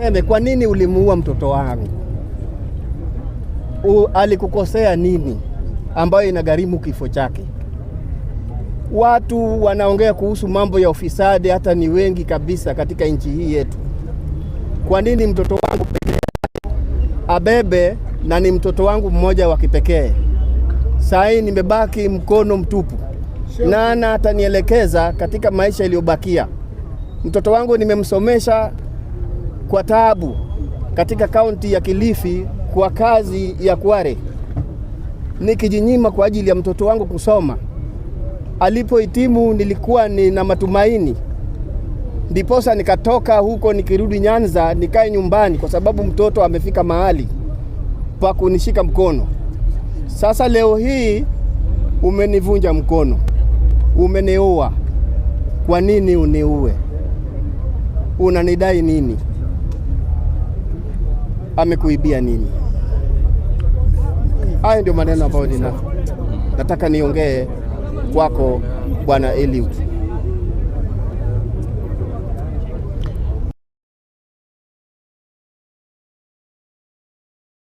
Seme, kwa nini ulimuua mtoto wangu? Alikukosea nini ambayo inagharimu kifo chake? Watu wanaongea kuhusu mambo ya ufisadi, hata ni wengi kabisa katika nchi hii yetu. Kwa nini mtoto wangu pekee abebe, na ni mtoto wangu mmoja wa kipekee? Sasa nimebaki mkono mtupu. Nana atanielekeza katika maisha iliyobakia? Mtoto wangu nimemsomesha kwa taabu katika kaunti ya Kilifi kwa kazi ya Kware, nikijinyima kwa ajili ya mtoto wangu kusoma. Alipohitimu nilikuwa nina matumaini, ndiposa nikatoka huko nikirudi Nyanza nikae nyumbani, kwa sababu mtoto amefika mahali pa kunishika mkono. Sasa leo hii umenivunja mkono, umeniua. Kwa nini uniue? Unanidai nini? Amekuibia nini? Haya ndio maneno ambayo nataka niongee kwako Bwana Eliud.